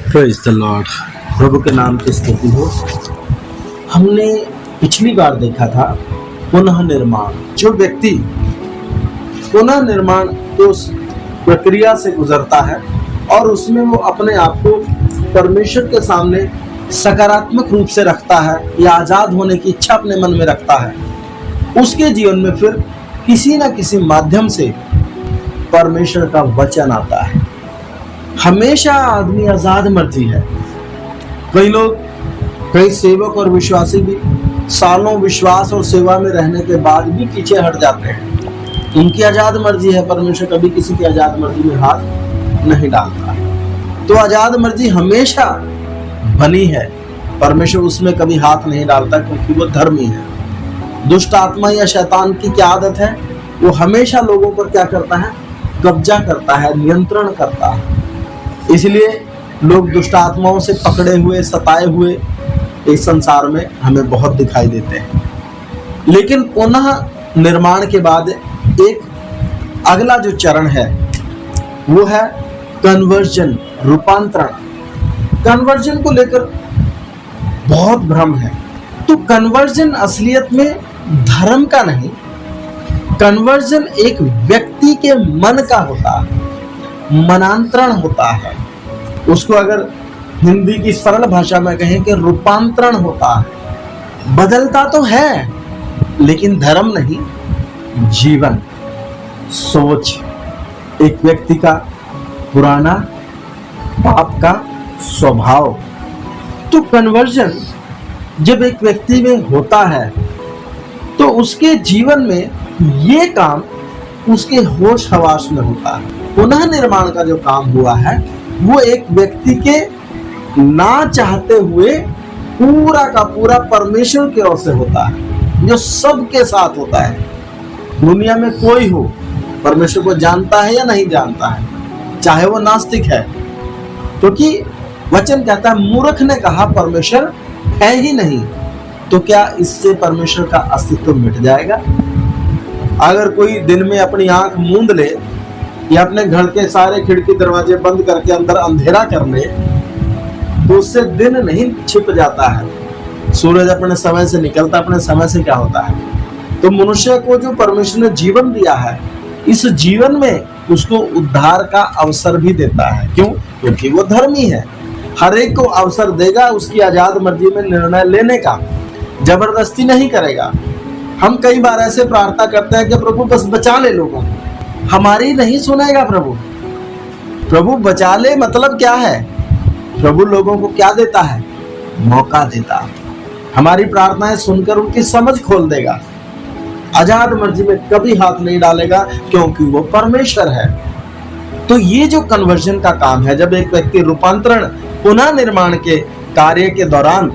Praise the Lord. प्रभु के नाम की स्तुति हो। हमने पिछली बार देखा था पुनः निर्माण। जो व्यक्ति पुनः निर्माण की उस प्रक्रिया से गुजरता है और उसमें वो अपने आप को परमेश्वर के सामने सकारात्मक रूप से रखता है या आजाद होने की इच्छा अपने मन में रखता है, उसके जीवन में फिर किसी न किसी माध्यम से परमेश्वर का वचन आता है। हमेशा आदमी आजाद मर्जी है। कई लोग, कई सेवक और विश्वासी भी सालों विश्वास और सेवा में रहने के बाद भी पीछे हट जाते हैं। उनकी आजाद मर्जी है, परमेश्वर कभी किसी की आजाद मर्जी में हाथ नहीं डालता। तो आजाद मर्जी हमेशा बनी है, परमेश्वर उसमें कभी हाथ नहीं डालता क्योंकि वो धर्मी है। दुष्ट आत्मा या शैतान की क्या आदत है? वो हमेशा लोगों पर क्या करता है? कब्जा करता है, नियंत्रण करता है। इसलिए लोग दुष्ट आत्माओं से पकड़े हुए, सताए हुए इस संसार में हमें बहुत दिखाई देते हैं। लेकिन पुनः निर्माण के बाद एक अगला जो चरण है वो है कन्वर्जन, रूपांतरण। कन्वर्जन को लेकर बहुत भ्रम है। तो कन्वर्जन असलियत में धर्म का नहीं, कन्वर्जन एक व्यक्ति के मन का होता है, मनांतरण होता है। उसको अगर हिंदी की सरल भाषा में कहें कि रूपांतरण होता है। बदलता तो है लेकिन धर्म नहीं, जीवन, सोच, एक व्यक्ति का पुराना पाप का स्वभाव। तो कन्वर्जन जब एक व्यक्ति में होता है तो उसके जीवन में ये काम उसके होश हवास में होता है। पुनः निर्माण का जो काम हुआ है वो एक व्यक्ति के ना चाहते हुए पूरा का पूरा परमेश्वर की ओर से होता है, जो सबके साथ होता है। दुनिया में कोई हो, परमेश्वर को जानता है या नहीं जानता है, चाहे वो नास्तिक है, क्योंकि वचन कहता है मूर्ख ने कहा परमेश्वर है ही नहीं, तो क्या इससे परमेश्वर का अस्तित्व मिट जाएगा? अगर कोई दिन में अपनी आंख मूंद ले या अपने घर के सारे खिड़की दरवाजे बंद करके अंदर अंधेरा कर ले तो उससे दिन नहीं छिप जाता है। सूरज अपने समय से निकलता, अपने समय से क्या होता है। तो मनुष्य को जो परमेश्वर ने जीवन दिया है, इस जीवन में उसको उद्धार का अवसर भी देता है। क्यों? क्योंकि वो धर्मी है। हर एक को अवसर देगा उसकी आजाद मर्जी में निर्णय लेने का, जबरदस्ती नहीं करेगा। हम कई बार ऐसे प्रार्थना करते हैं कि प्रभु बस बचा ले लोगों को, हमारी नहीं सुनेगा प्रभु। प्रभु बचा ले मतलब क्या है? प्रभु लोगों को क्या देता है? मौका देता है। हमारी प्रार्थनाएं सुनकर उनकी समझ खोल देगा। आजाद मर्जी में कभी हाथ नहीं डालेगा क्योंकि वो परमेश्वर है। तो ये जो कन्वर्जन का काम है, जब एक व्यक्ति रूपांतरण, पुनः निर्माण के कार्य के दौरान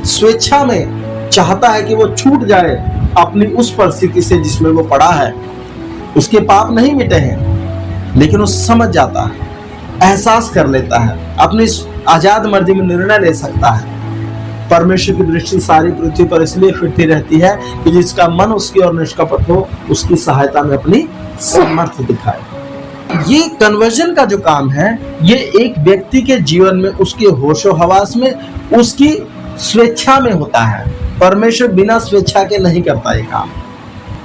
स्वेच्छा में चाहता है कि वो छूट जाए अपनी उस परिस्थिति से जिसमें वो पड़ा है, उसके पाप नहीं मिटे हैं लेकिन वो समझ जाता है, एहसास कर लेता है, अपनी आजाद मर्जी में निर्णय ले सकता है। परमेश्वर की दृष्टि सारी पृथ्वी पर इसलिए फिरती रहती है कि जिसका मन उसकी ओर निष्कपट हो, उसकी सहायता में अपनी सामर्थ्य दिखाए। ये कन्वर्जन का जो काम है, ये एक व्यक्ति के जीवन में, उसके होशो हवास में, उसकी स्वेच्छा में होता है। परमेश्वर बिना स्वेच्छा के नहीं करता ये काम।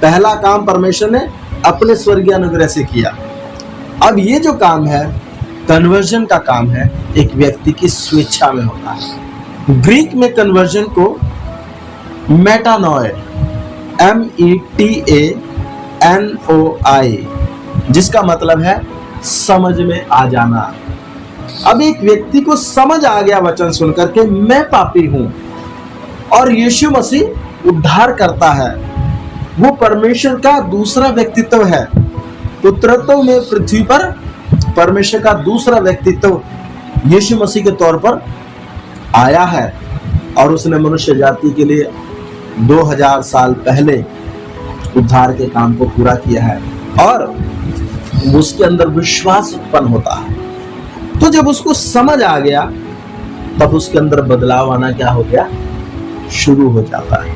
पहला काम परमेश्वर ने अपने स्वर्गीय अनुग्रह से किया। अब ये जो काम है, कन्वर्जन का काम है, एक व्यक्ति की स्वेच्छा में होता है। ग्रीक में कन्वर्जन को मेटानोय, METANOI, जिसका मतलब है समझ में आ जाना। अब एक व्यक्ति को समझ आ गया वचन सुनकर के मैं पापी हूं और यीशु मसीह उद्धार करता है। वो परमेश्वर का दूसरा व्यक्तित्व है। पुत्रत्व में पृथ्वी पर परमेश्वर का दूसरा व्यक्तित्व यीशु मसीह के तौर पर आया है और उसने मनुष्य जाति के लिए 2000 साल पहले उद्धार के काम को पूरा किया है और उसके अंदर विश्वास उत्पन्न होता है। तो जब उसको समझ आ गया तब उसके अंदर बदलाव आना क्या हो गया? शुरू हो जाता है।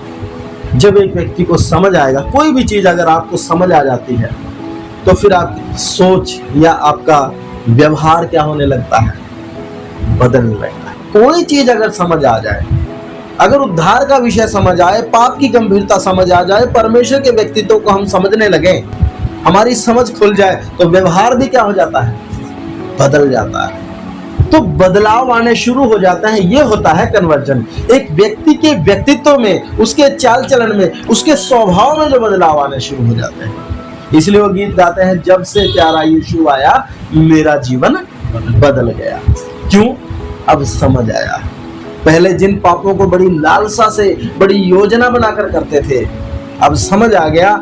जब एक व्यक्ति को समझ आएगा, कोई भी चीज अगर आपको समझ आ जाती है तो फिर आपकी सोच या आपका व्यवहार क्या होने लगता है? बदलने लगता है। कोई चीज अगर समझ आ जाए, अगर उद्धार का विषय समझ आए, पाप की गंभीरता समझ आ जाए, परमेश्वर के व्यक्तित्व को हम समझने लगे, हमारी समझ खुल जाए, तो व्यवहार भी क्या हो जाता है, बदल जाता है। तो बदलाव आने शुरू हो जाता है। ये होता है कन्वर्जन। एक व्यक्ति के व्यक्तित्व में, उसके चाल चलन में, उसके स्वभाव में जो बदलाव आने शुरू हो जाते हैं। इसलिए वो गीत गाते हैं, जब से प्यारा यीशु आया मेरा जीवन बदल गया। क्यों? अब समझ आया। पहले जिन पापों को बड़ी लालसा से, बड़ी योजना बनाकर करते थे, अब समझ आ गया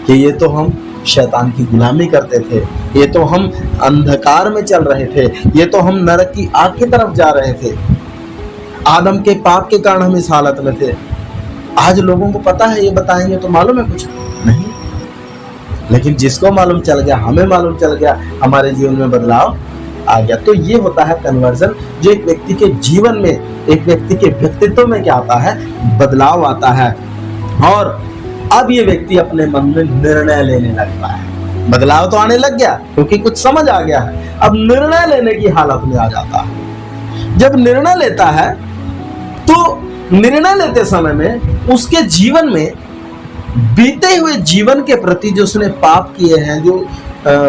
कि ये तो हम शैतान की गुलामी करते थे, ये तो हम अंधकार में चल रहे थे, ये तो हम नरक की आग की तरफ जा रहे थे। आदम के पाप के कारण हम इस हालत में थे। आज लोगों को पता है, ये बताएंगे तो मालूम है कुछ नहीं, लेकिन जिसको मालूम चल गया, हमें मालूम चल गया, हमारे जीवन में बदलाव आ गया। तो ये होता है कन्वर्जन, जो एक व्यक्ति के जीवन में, एक व्यक्ति के व्यक्तित्व में क्या आता है, बदलाव आता है। और अब ये व्यक्ति अपने मन में निर्णय लेने लगता है। बदलाव तो आने लग गया क्योंकि कुछ समझ आ गया है, अब निर्णय लेने की हालत में आ जाता है। जब निर्णय लेता है तो निर्णय लेते समय में उसके जीवन में, बीते हुए जीवन के प्रति जो उसने पाप किए हैं, जो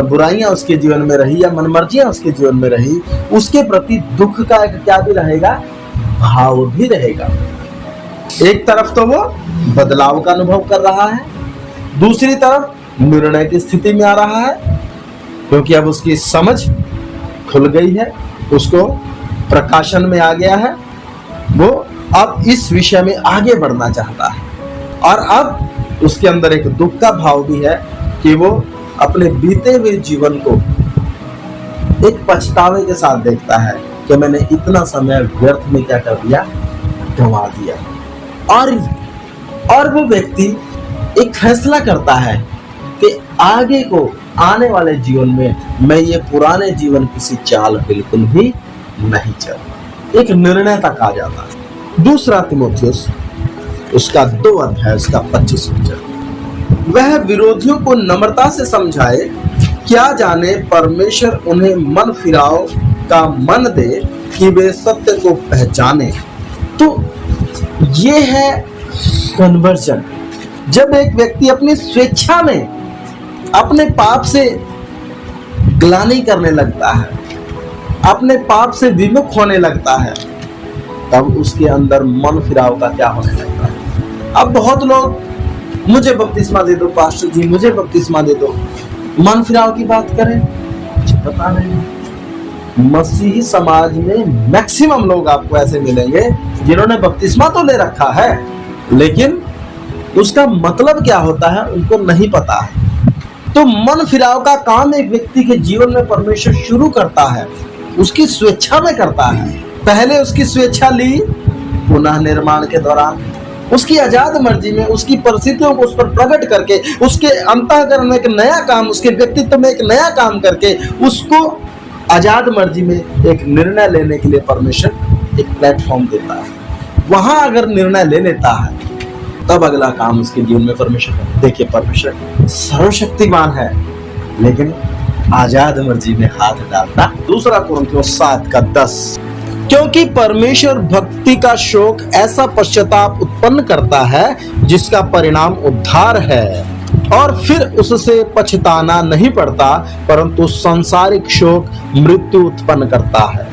बुराइयां उसके जीवन में रही या मनमर्जियां उसके जीवन में रही, उसके प्रति दुख का एक क्या भी रहेगा, भाव भी रहेगा। एक तरफ तो वो बदलाव का अनुभव कर रहा है, दूसरी तरफ निर्णय की स्थिति में आ रहा है, क्योंकि अब उसकी समझ खुल गई है, उसको प्रकाशन में आ गया है, वो अब इस विषय में आगे बढ़ना चाहता है। और अब उसके अंदर एक दुख का भाव भी है कि वो अपने बीते हुए जीवन को एक पछतावे के साथ देखता है कि मैंने इतना समय व्यर्थ में क्या कर दिया, गंवा दिया। और वो व्यक्ति एक फैसला करता है कि आगे को, आने वाले जीवन में मैं ये पुराने जीवन किसी चाल बिल्कुल भी नहीं चलूंगा। एक निर्णय तक आ जाता है। दूसरा तीमुथियुस उसका 2 अध्याय उसका 25 वचन, वह विरोधियों को नम्रता से समझाए, क्या जाने परमेश्वर उन्हें मन फिराव का मन दे कि वे सत्य को पहचाने। तो ये है कन्वर्जन। जब एक व्यक्ति अपनी स्वेच्छा में अपने पाप से ग्लानि करने लगता है, अपने पाप से विमुख होने लगता है, तब उसके अंदर मन फिराव का क्या होने लगता है। अब बहुत लोग मुझे बपतिस्मा दे दो पास्टर जी, मुझे बपतिस्मा दे दो, मन फिराव की बात करें, पता नहीं। मसीही समाज में मैक्सिमम लोग आपको ऐसे मिलेंगे जिन्होंने बपतिस्मा तो ले रखा है, लेकिन उसका मतलब क्या होता है उनको नहीं पता है। तो मन फिराव का काम एक व्यक्ति के जीवन में परमेश्वर शुरू करता है, उसकी स्वेच्छा में करता है। पहले उसकी स्वेच्छा ली, पुनः निर्माण के दौरान उसकी आजाद मर्जी में, उसकी परिस्थितियों को उस पर प्रकट करके, उसके अंतःकरण में एक नया काम, उसके व्यक्तित्व में एक नया काम करके, उसको आजाद मर्जी में एक निर्णय लेने के लिए परमेश्वर एक प्लेटफॉर्म देता है। वहां अगर निर्णय ले लेता है तब अगला काम उसके जीवन में परमेश्वर, देखिए परमेश्वर सर्वशक्तिमान है, लेकिन आजाद मर्जी में हाथ डालता। दूसरा कुरिन्थियोस 7:10, क्योंकि परमेश्वर भक्ति का शोक ऐसा पश्चाताप उत्पन्न करता है जिसका परिणाम उद्धार है, और फिर उससे पछताना नहीं पड़ता, परंतु सांसारिक शोक मृत्यु उत्पन्न करता है।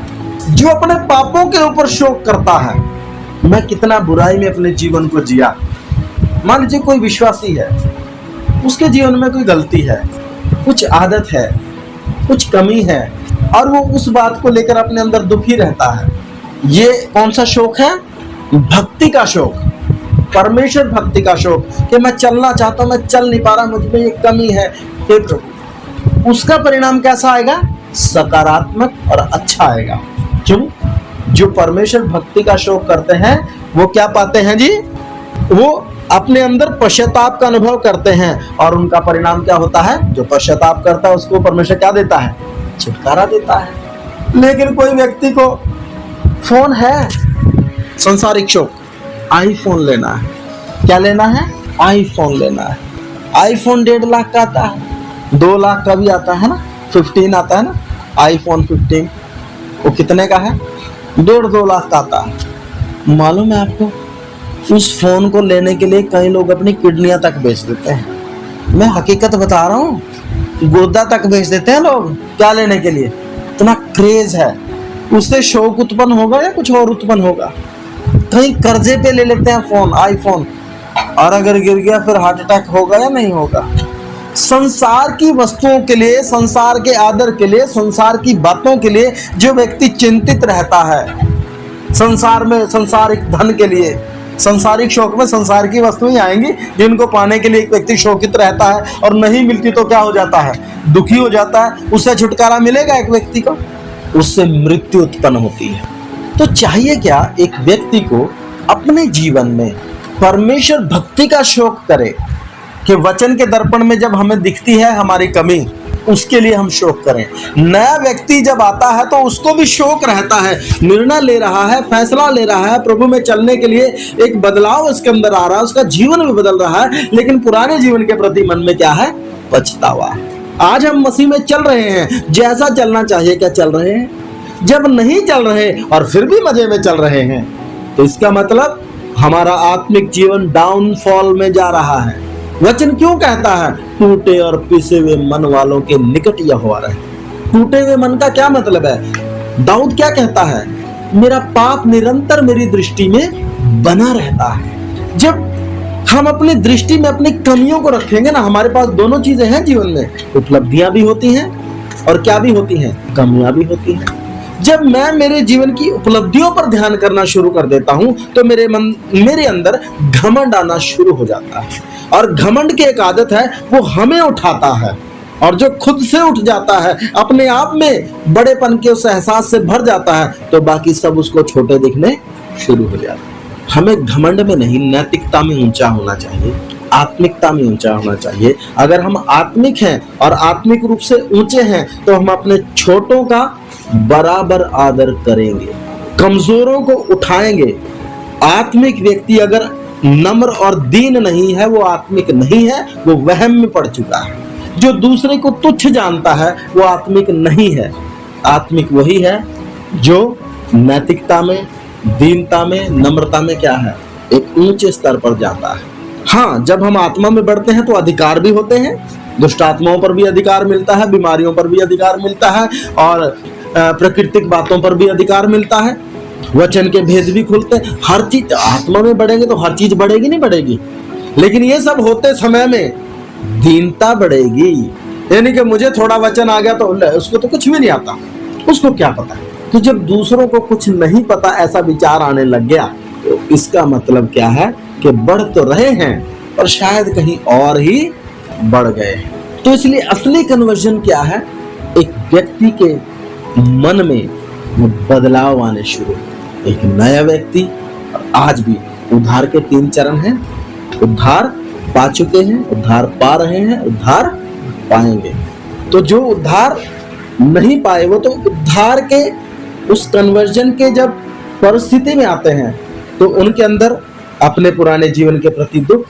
जो अपने पापों के ऊपर शोक करता है, मैं कितना बुराई में अपने जीवन को जिया। मान लीजिए कोई विश्वासी है, उसके जीवन में कोई गलती है, कुछ आदत है, कुछ कमी है, और वो उस बात को लेकर अपने अंदर दुखी रहता है। ये कौन सा शोक है? भक्ति का शोक, परमेश्वर भक्ति का शोक, कि मैं चलना चाहता हूं, मैं चल नहीं पा रहा, मुझ में ये कमी है, हे प्रभु। उसका परिणाम कैसा आएगा? सकारात्मक और अच्छा आएगा। क्यों? जो परमेश्वर भक्ति का शोक करते हैं वो क्या पाते हैं जी? वो अपने अंदर पश्चाताप का अनुभव करते हैं, और उनका परिणाम क्या होता है? जो पश्चाताप करता है उसको परमेश्वर क्या देता है? छुटकारा देता है। लेकिन कोई व्यक्ति को फोन है, संसारिक शोक, आईफोन लेना है। क्या लेना है? आईफोन लेना है। आईफोन 1.5 लाख का आता है, 2 लाख का भी आता है ना, 15 आता है ना, आईफोन 15। वो कितने का है? 1.5-2 लाख का आता है। मालूम है आपको, उस फोन को लेने के लिए कई लोग अपनी किडनियां तक बेच देते हैं। मैं हकीकत बता रहा हूँ, गुर्दा तक बेच देते हैं लोग क्या लेने के लिए। इतना क्रेज है। उससे शौक उत्पन्न होगा या कुछ और उत्पन्न होगा। कहीं कर्जे पे ले लेते हैं फोन, आईफोन, और अगर गिर गया फिर हार्ट अटैक होगा या नहीं होगा। संसार की वस्तुओं के लिए, संसार के आदर के लिए, संसार की बातों के लिए जो व्यक्ति चिंतित रहता है, संसार में संसारिक धन के लिए, संसारिक शौक में संसार की वस्तुएं आएंगी जिनको पाने के लिए एक व्यक्ति शौकित रहता है, और नहीं मिलती तो क्या हो जाता है? दुखी हो जाता है। उससे छुटकारा मिलेगा एक व्यक्ति को? उससे मृत्यु उत्पन्न होती है। तो चाहिए क्या? एक व्यक्ति को अपने जीवन में परमेश्वर भक्ति का शौक करे कि वचन के दर्पण में जब हमें दिखती है हमारी कमी, उसके लिए हम शौक करें। नया व्यक्ति जब आता है तो उसको भी शौक रहता है, निर्णय ले रहा है, फैसला ले रहा है, प्रभु में चलने के लिए एक बदलाव उसके अंदर आ रहा है, उसका जीवन भी बदल रहा है, लेकिन पुराने जीवन के प्रति मन में क्या है? पछतावा। आज हम मसीह में चल रहे हैं, जैसा चलना चाहिए क्या चल रहे हैं? जब नहीं चल रहे और फिर भी मजे में चल रहे हैं, तो इसका मतलब हमारा आत्मिक जीवन डाउनफॉल में जा रहा है। वचन क्यों कहता है टूटे और पिसे हुए मन वालों के निकट यहोवा रहे? टूटे हुए मन का क्या मतलब है? दाऊद क्या कहता है? मेरा पाप निरंतर मेरी दृष्टि में बना रहता है। जब हम अपनी दृष्टि में अपनी कमियों को रखेंगे ना, हमारे पास दोनों चीजें हैं जीवन में, उपलब्धियां भी होती हैं और क्या भी होती हैं? कमियां भी होती हैं। जब मैं मेरे जीवन की उपलब्धियों पर ध्यान करना शुरू कर देता हूं तो मेरे अंदर घमंड आना शुरू हो जाता है, और घमंड की एक आदत है, वो हमें उठाता है, और जो खुद से उठ जाता है, अपने आप में बड़ेपन के उस एहसास से भर जाता है, तो बाकी सब उसको छोटे दिखने शुरू हो जाता है। हमें घमंड में नहीं, नैतिकता में ऊंचा होना चाहिए, आत्मिकता में ऊंचा होना चाहिए। अगर हम आत्मिक हैं और आत्मिक रूप से ऊंचे हैं तो हम अपने छोटों का बराबर आदर करेंगे, कमजोरों को उठाएंगे। आत्मिक व्यक्ति अगर नम्र और दीन नहीं है, वो आत्मिक नहीं है, वो वहम में पड़ चुका है। जो दूसरे को तुच्छ जानता है वो आत्मिक नहीं है। आत्मिक वही है जो नैतिकता में, दीनता में, नम्रता में क्या है? एक ऊंचे स्तर पर जाता है। हाँ, जब हम आत्मा में बढ़ते हैं तो अधिकार भी होते हैं, दुष्ट आत्माओं पर भी अधिकार मिलता है, बीमारियों पर भी अधिकार मिलता है, और प्राकृतिक बातों पर भी अधिकार मिलता है। वचन के भेद भी खुलते हैं। हर चीज आत्मा में बढ़ेंगे तो हर चीज बढ़ेगी नहीं बढ़ेगी, लेकिन ये सब होते समय में दीनता बढ़ेगी। यानी कि मुझे थोड़ा वचन आ गया तो उसको तो कुछ भी नहीं आता, उसको क्या पता। तो जब दूसरों को कुछ नहीं पता ऐसा विचार आने लग गया, तो इसका मतलब क्या है कि बढ़ तो रहे हैं और शायद कहीं और ही बढ़ गए। तो इसलिए असली कन्वर्जन क्या है? एक व्यक्ति के मन में वो बदलाव आने शुरू। एक नया व्यक्ति, आज भी उद्धार के 3 चरण हैं। उद्धार पा चुके हैं, उद्धार पा रहे हैं, उद्धार पाएंगे। तो जो उद्धार नहीं पाए वो तो उद्धार के उस कन्वर्जन के जब परिस्थिति में आते हैं तो उनके अंदर अपने पुराने जीवन के प्रति दुख,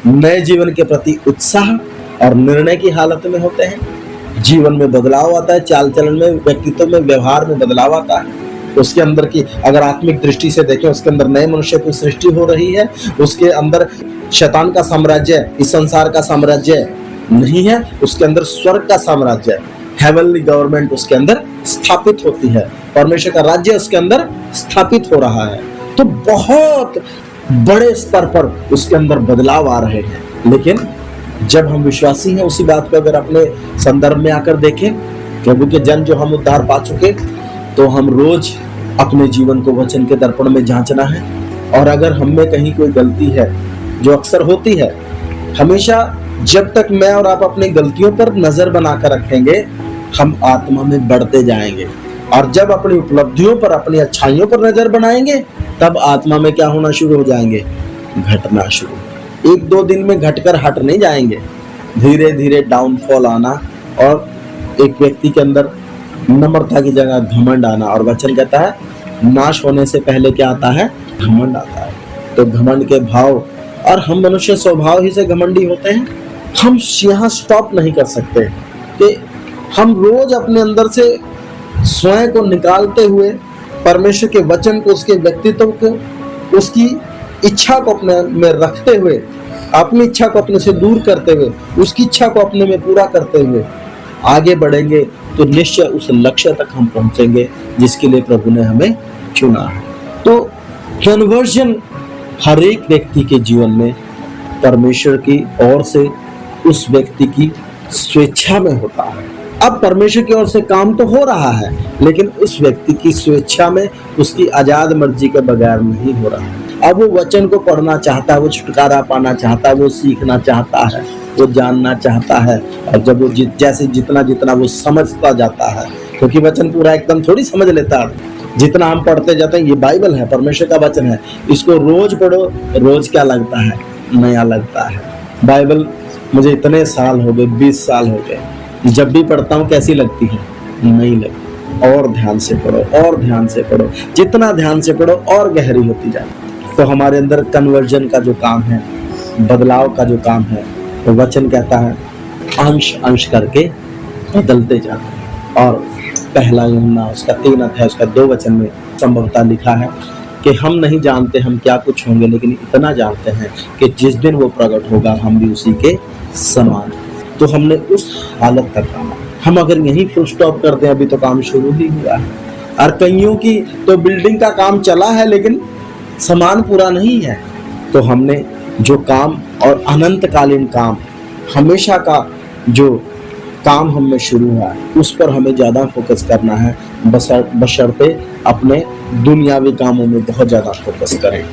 नए जीवन के प्रति उत्साह और निर्णय की हालत में होते हैं। जीवन में बदलाव आता है, चाल चलन में, व्यक्तित्व में, व्यवहार में बदलाव आता है। उसके अंदर की अगर आत्मिक दृष्टि से देखें, उसके अंदर नए मनुष्य की सृष्टि हो रही है। उसके अंदर शैतान का साम्राज्य, इस संसार का साम्राज्य नहीं है, उसके अंदर स्वर्ग का साम्राज्य, हेवनली गवर्नमेंट उसके अंदर स्थापित होती है। परमेश्वर का राज्य उसके अंदर स्थापित हो रहा है। तो बहुत बड़े स्तर पर उसके अंदर बदलाव आ रहे हैं। लेकिन जब हम विश्वासी हैं, उसी बात को अगर अपने संदर्भ में आकर देखें, प्रभु के जन जो हम उद्धार पा चुके, तो हम रोज अपने जीवन को वचन के दर्पण में जांचना है। और अगर हम में कहीं कोई गलती है, जो अक्सर होती है, हमेशा जब तक मैं और आप अपनी गलतियों पर नजर बनाकर रखेंगे, हम आत्मा में बढ़ते जाएंगे। और जब अपनी उपलब्धियों पर, अपनी अच्छाइयों पर नजर बनाएंगे, तब आत्मा में क्या होना शुरू हो जाएंगे? घटना शुरू। 1-2 दिन में घटकर हट नहीं जाएंगे, धीरे धीरे डाउनफॉल आना और एक व्यक्ति के अंदर नम्रता की जगह घमंड आना। और वचन कहता है नाश होने से पहले क्या आता है? घमंड आता है। तो घमंड के भाव, और हम मनुष्य स्वभाव ही से घमंडी होते हैं। हम यहाँ स्टॉप नहीं कर सकते कि हम रोज अपने अंदर से स्वयं को निकालते हुए, परमेश्वर के वचन को, उसके व्यक्तित्व को, उसकी इच्छा को अपने में रखते हुए, अपनी इच्छा को अपने से दूर करते हुए, उसकी इच्छा को अपने में पूरा करते हुए आगे बढ़ेंगे तो निश्चय उस लक्ष्य तक हम पहुंचेंगे जिसके लिए प्रभु ने हमें चुना है। तो कन्वर्जन हर एक व्यक्ति के जीवन में परमेश्वर की ओर से उस व्यक्ति की स्वेच्छा में होता है। अब परमेश्वर की ओर से काम तो हो रहा है, लेकिन उस व्यक्ति की स्वेच्छा में, उसकी आजाद मर्जी के बगैर नहीं हो रहा है। अब वो वचन को पढ़ना चाहता है, वो छुटकारा पाना चाहता है, वो सीखना चाहता है, वो जानना चाहता है। और जब वो जैसे जितना वो समझता जाता है, क्योंकि वचन पूरा एकदम थोड़ी समझ लेता है, जितना हम पढ़ते जाते हैं, ये बाइबल है, परमेश्वर का वचन है, इसको रोज पढ़ो, रोज क्या लगता है, नया लगता है। बाइबल मुझे इतने साल हो गए, 20 साल हो गए, जब भी पढ़ता हूँ कैसी लगती है, नहीं लगती। और ध्यान से पढ़ो, और ध्यान से पढ़ो, जितना ध्यान से पढ़ो और गहरी होती जाए। तो हमारे अंदर कन्वर्जन का जो काम है, बदलाव का जो काम है, तो वचन कहता है अंश अंश करके बदलते जाते हैं। और पहला यूहन्ना उसका 3 अध्याय उसका 2 वचन में संभवतः लिखा है कि हम नहीं जानते हम क्या कुछ होंगे, लेकिन इतना जानते हैं कि जिस दिन वो प्रकट होगा हम भी उसी के समान। तो हमने उस हालत तक आना। हम अगर यहीं फुल स्टॉप कर दें, अभी तो काम शुरू ही हुआ है। और कईयों की तो बिल्डिंग का काम चला है, लेकिन सामान पूरा नहीं है। तो हमने जो काम और अनंतकालीन काम, हमेशा का जो काम हमें शुरू हुआ है, उस पर हमें ज़्यादा फोकस करना है, बशर्ते अपने दुनियावी कामों में बहुत ज़्यादा फोकस करें।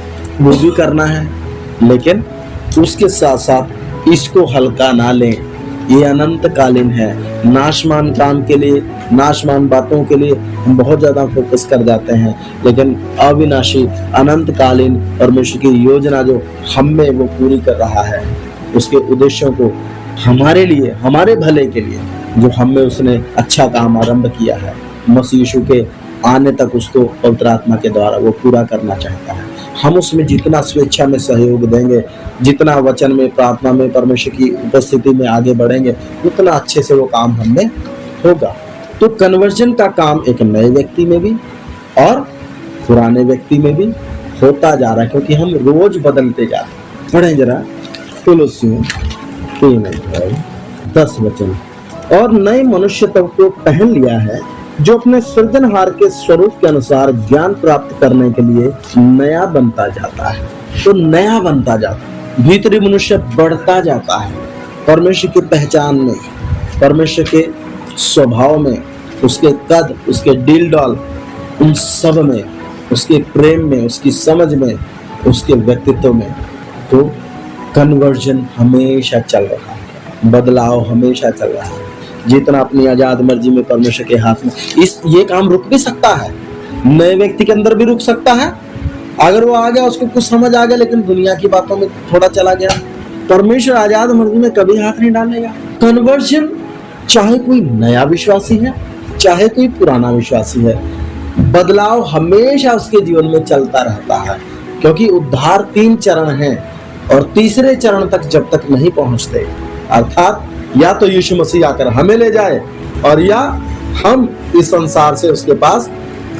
वो भी करना है, लेकिन उसके साथ साथ इसको हल्का ना लें। ये अनंतकालीन है। नाशमान काम के लिए, नाशमान बातों के लिए हम बहुत ज़्यादा फोकस कर जाते हैं, लेकिन अविनाशी अनंतकालीन परमेश्वर की योजना जो हम में वो पूरी कर रहा है, उसके उद्देश्यों को हमारे लिए, हमारे भले के लिए, जो हम में उसने अच्छा काम आरंभ किया है, मसीह यीशु के आने तक उसको पवित्र आत्मा के द्वारा वो पूरा करना चाहता है। हम उसमें जितना स्वेच्छा में सहयोग देंगे, जितना वचन में, प्रार्थना में, परमेश्वर की उपस्थिति में आगे बढ़ेंगे, उतना अच्छे से वो काम हमने होगा। तो कन्वर्जन का काम एक नए व्यक्ति में भी और पुराने व्यक्ति में भी होता जा रहा है, क्योंकि हम रोज बदलते जा रहे हैं। पढ़ें जरा कुलुस्सियों 3:10 वचन। और नए मनुष्य तब को पहन लिया है, जो अपने सृजनहार के स्वरूप के अनुसार ज्ञान प्राप्त करने के लिए नया बनता जाता है। तो नया बनता जाता है, भीतरी मनुष्य बढ़ता जाता है परमेश्वर की पहचान में, परमेश्वर के स्वभाव में, उसके कद, उसके डील डॉल, उन सब में, उसके प्रेम में, उसकी समझ में, उसके व्यक्तित्व में। तो कन्वर्जन हमेशा चल रहा है, बदलाव हमेशा चल रहा है। जितना अपनी आजाद मर्जी में परमेश्वर के हाथ में, ये काम रुक भी सकता है, नए व्यक्ति के अंदर भी रुक सकता है। अगर वो आ गया, उसको कुछ समझ आ गया, लेकिन दुनिया की बातों में थोड़ा चला गया, परमेश्वर आजाद मर्जी में कभी हाथ नहीं डालेगा। कन्वर्जन चाहे कोई नया विश्वासी है, चाहे कोई पुराना विश्वासी है, बदलाव हमेशा उसके जीवन में चलता रहता है, क्योंकि उद्धार 3 चरण हैं और तीसरे चरण तक जब तक नहीं पहुंचते, अर्थात या तो यीशु मसीह आकर हमें ले जाए और या हम इस संसार से उसके पास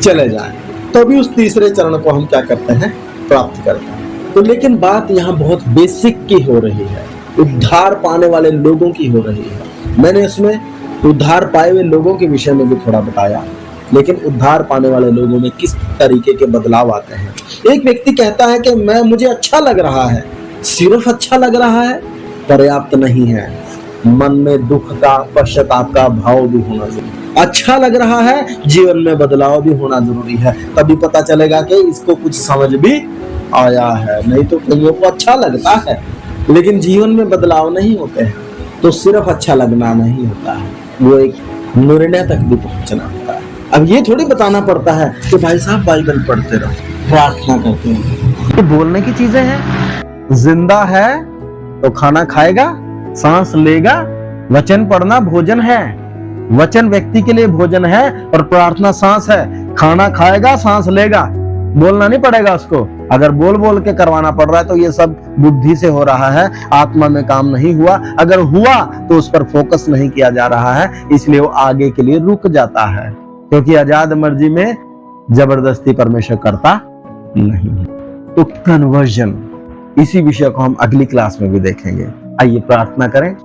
चले जाएं, तभी उस तीसरे चरण को हम क्या करते हैं, प्राप्त करते हैं। तो लेकिन बात यहाँ बहुत बेसिक की हो रही है, उद्धार पाने वाले लोगों की हो रही है। मैंने इसमें उद्धार पाए हुए लोगों के विषय में भी थोड़ा बताया, लेकिन उद्धार पाने वाले लोगों में किस तरीके के बदलाव आते हैं। एक व्यक्ति कहता है कि मुझे अच्छा लग रहा है, सिर्फ अच्छा लग रहा है पर्याप्त नहीं है, मन में दुख का, पश्चाताप का भाव भी होना जरूरी। अच्छा लग रहा है, जीवन में बदलाव भी होना जरूरी है, तभी पता चलेगा कि इसको कुछ समझ भी आया है। नहीं तो कईयों को अच्छा लगता है, लेकिन जीवन में बदलाव नहीं होते हैं। तो सिर्फ अच्छा लगना नहीं होता है, वो एक निर्णय तक भी पहुंचना होता है। अब ये थोड़ी बताना पड़ता है कि भाई साहब बाइबल पढ़ते रहो, प्रार्थना करते रहो। तो बोलने की चीजें हैं, जिंदा है तो खाना खाएगा, सांस लेगा। वचन पढ़ना भोजन है, वचन व्यक्ति के लिए भोजन है, और प्रार्थना सांस है। खाना खाएगा, सांस लेगा, बोलना नहीं पड़ेगा उसको। अगर बोल बोल के करवाना पड़ रहा है तो ये सब बुद्धि से हो रहा है, आत्मा में काम नहीं हुआ। अगर हुआ तो उस पर फोकस नहीं किया जा रहा है, इसलिए वो आगे के लिए रुक जाता है। क्योंकि आजाद मर्जी में जबरदस्ती परमेश्वर करता नहीं है। तो कन्वर्जन, इसी विषय को हम अगली क्लास में भी देखेंगे। आइए प्रार्थना करें।